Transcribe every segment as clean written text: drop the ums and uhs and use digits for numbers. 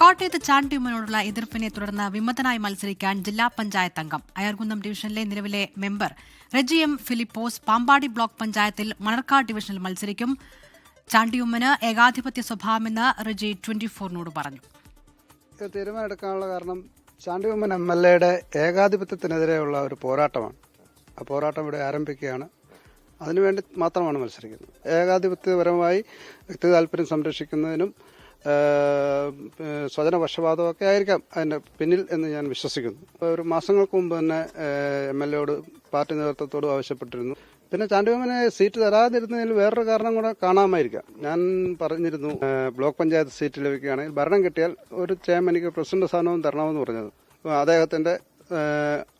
കോട്ടയത്ത് ചാണ്ടിയുമ്മനോടുള്ള എതിർപ്പിനെ തുടർന്ന് വിമതനായി മത്സരിക്കാൻ ജില്ലാ പഞ്ചായത്ത് അംഗം അയർകുന്നം ഡിവിഷനിലെ നിലവിലെ member Reji M Philipose Pampady block പഞ്ചായത്തിൽ മണർക്കാട് ഡിവിഷനിൽ മത്സരിക്കും. ചാണ്ടിയുമ്മന് ഏകാധിപത്യ സ്വഭാവമെന്ന് റെജി 24-നോട് പറഞ്ഞു. തീരുമാനമെടുക്കാനുള്ള കാരണം ചാണ്ടിയുമ്മൻ MLAയുടെ ഏകാധിപത്യത്തിനെതിരെയുള്ള ഒരു പോരാട്ടമാണ്. ആ പോരാട്ടം ഇവിടെ ആരംഭിക്കുകയാണ്. അതിനുവേണ്ടി മാത്രമാണ് മത്സരിക്കുന്നത്. ഏകാധിപത്യപരമായി വ്യക്തി താല്പര്യം സംരക്ഷിക്കുന്നതിനും സ്വജനപക്ഷപാതമൊക്കെ ആയിരിക്കാം അതിന്റെ പിന്നിൽ എന്ന് ഞാൻ വിശ്വസിക്കുന്നു. ഒരു മാസങ്ങൾക്ക് മുമ്പ് തന്നെ MLAയോട് പാർട്ടി നേതൃത്വത്തോട് ആവശ്യപ്പെട്ടിരുന്നു. പിന്നെ ചാണ്ടിയുമ്മനെ സീറ്റ് തരാതിരുന്നതിൽ വേറൊരു കാരണം കൂടെ കാണാമായിരിക്കാം. ഞാൻ പറഞ്ഞിരുന്നു, ബ്ലോക്ക് പഞ്ചായത്ത് സീറ്റ് ലഭിക്കുകയാണെങ്കിൽ ഭരണം കിട്ടിയാൽ ഒരു എനിക്ക് പ്രസിഡന്റ് സ്ഥാനവും തരണമെന്ന് പറഞ്ഞത്. അദ്ദേഹത്തിന്റെ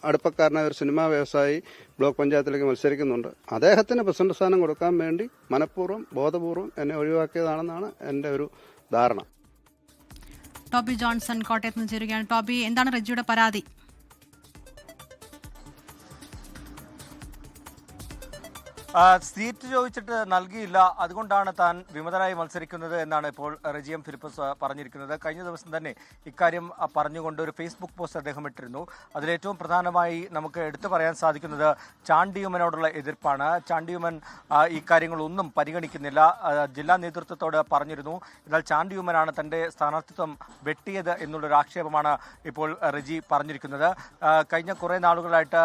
അടുപ്പക്കാരനായ ഒരു സിനിമാ വ്യവസായി ബ്ലോക്ക് പഞ്ചായത്തിലേക്ക് മത്സരിക്കുന്നുണ്ട്. അദ്ദേഹത്തിന് പ്രസിഡന്റ് സ്ഥാനം കൊടുക്കാൻ വേണ്ടി മനഃപൂർവ്വം ബോധപൂർവം എന്നെ ഒഴിവാക്കിയതാണെന്നാണ് എന്റെ ഒരു ധാരണ. ടോബി ജോൺസൺ കോട്ടയത്ത് നിന്ന് ചേരുകയാണ്. ടോബി, എന്താണ് റെജിയുടെ പരാതി? സീറ്റ് ചോദിച്ചിട്ട് നൽകിയില്ല, അതുകൊണ്ടാണ് താൻ വിമതനായി മത്സരിക്കുന്നത് എന്നാണ് ഇപ്പോൾ റെജി എം ഫിലിപ്പോസ് പറഞ്ഞിരിക്കുന്നത്. കഴിഞ്ഞ ദിവസം തന്നെ ഇക്കാര്യം പറഞ്ഞുകൊണ്ട് ഒരു ഫേസ്ബുക്ക് പോസ്റ്റ് അദ്ദേഹം ഇട്ടിരുന്നു. അതിലേറ്റവും പ്രധാനമായി നമുക്ക് എടുത്തു പറയാൻ സാധിക്കുന്നത് ചാണ്ടിയുമ്മനോടുള്ള എതിർപ്പാണ്. ചാണ്ടിയുമ്മൻ ഈ കാര്യങ്ങളൊന്നും പരിഗണിക്കുന്നില്ല. ജില്ലാ നേതൃത്വത്തോട് പറഞ്ഞിരുന്നു. എന്നാൽ ചാണ്ടിയുമ്മനാണ് തന്റെ സ്ഥാനാർത്ഥിത്വം വെട്ടിയത് എന്നുള്ളൊരു ആക്ഷേപമാണ് ഇപ്പോൾ റെജി പറഞ്ഞിരിക്കുന്നത്. കഴിഞ്ഞ കുറേ നാളുകളായിട്ട്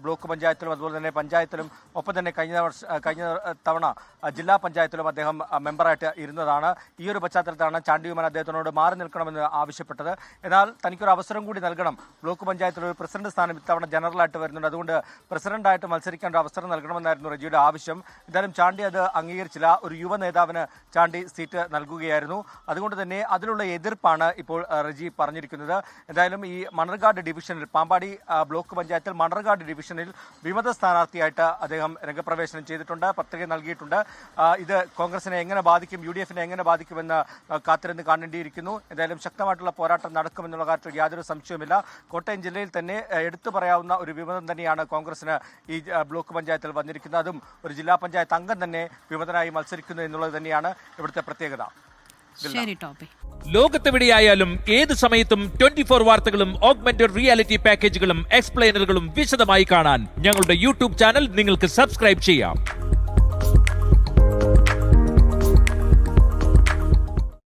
ബ്ലോക്ക് പഞ്ചായത്തിലും അതുപോലെ തന്നെ പഞ്ചായത്തിലും ഒപ്പം തന്നെ കഴിഞ്ഞ തവണ ജില്ലാ പഞ്ചായത്തിലും അദ്ദേഹം മെമ്പറായിട്ട് ഇരുന്നതാണ്. ഈ ഒരു പശ്ചാത്തലത്താണ് ചാണ്ടിയുമ്മൻ അദ്ദേഹത്തിനോട് മാറി നിൽക്കണമെന്ന് ആവശ്യപ്പെട്ടത്. എന്നാൽ തനിക്കൊരു അവസരം കൂടി നൽകണം. ബ്ലോക്ക് പഞ്ചായത്തിൽ ഒരു പ്രസിഡന്റ് സ്ഥാനം ഇത്തവണ ജനറലായിട്ട് വരുന്നുണ്ട്. അതുകൊണ്ട് പ്രസിഡന്റായിട്ട് മത്സരിക്കാൻ ഒരു അവസരം നൽകണമെന്നായിരുന്നു റെജിയുടെ ആവശ്യം. എന്തായാലും ചാണ്ടി അത് അംഗീകരിച്ചില്ല. ഒരു യുവ നേതാവിന് ചാണ്ടി സീറ്റ് നൽകുകയായിരുന്നു. അതുകൊണ്ട് തന്നെ അതിലുള്ള എതിർപ്പാണ് ഇപ്പോൾ റെജി പറഞ്ഞിരിക്കുന്നത്. എന്തായാലും ഈ മണർകാട് ഡിവിഷനിൽ, പാമ്പാടി ബ്ലോക്ക് പഞ്ചായത്തിൽ മണർകാട് ഡിവിഷനിൽ വിമത സ്ഥാനാർത്ഥിയായിട്ട് അദ്ദേഹം രംഗപ്രവേശനം ചെയ്തിട്ടുണ്ട്, പത്രിക നൽകിയിട്ടുണ്ട്. ഇത് കോൺഗ്രസിനെ എങ്ങനെ ബാധിക്കും, UDFനെ എങ്ങനെ ബാധിക്കുമെന്ന് കാത്തിരുന്ന് കാണേണ്ടിയിരിക്കുന്നു. എന്തായാലും ശക്തമായിട്ടുള്ള പോരാട്ടം നടക്കുമെന്നുള്ള കാര്യത്തിൽ യാതൊരു സംശയവുമില്ല. കോട്ടയം ജില്ലയിൽ തന്നെ എടുത്തു പറയാവുന്ന ഒരു വിമതം തന്നെയാണ് കോൺഗ്രസിന് ഈ ബ്ലോക്ക് പഞ്ചായത്തിൽ വന്നിരിക്കുന്നത്. അതും ഒരു ജില്ലാ പഞ്ചായത്ത് അംഗം തന്നെ വിമതനായി മത്സരിക്കുന്നു എന്നുള്ളത് തന്നെയാണ് ഇവിടുത്തെ പ്രത്യേകത. ലോകത്തെവിടെയായാലും ഏത് സമയത്തും 24 വാർത്തകളും ഓഗ്മെന്റഡ് റിയാലിറ്റി പാക്കേജുകളും എക്സ്പ്ലെയിനറുകളും വിശദമായി കാണാൻ ഞങ്ങളുടെ YouTube ചാനൽ നിങ്ങൾക്ക് സബ്സ്ക്രൈബ് ചെയ്യാം.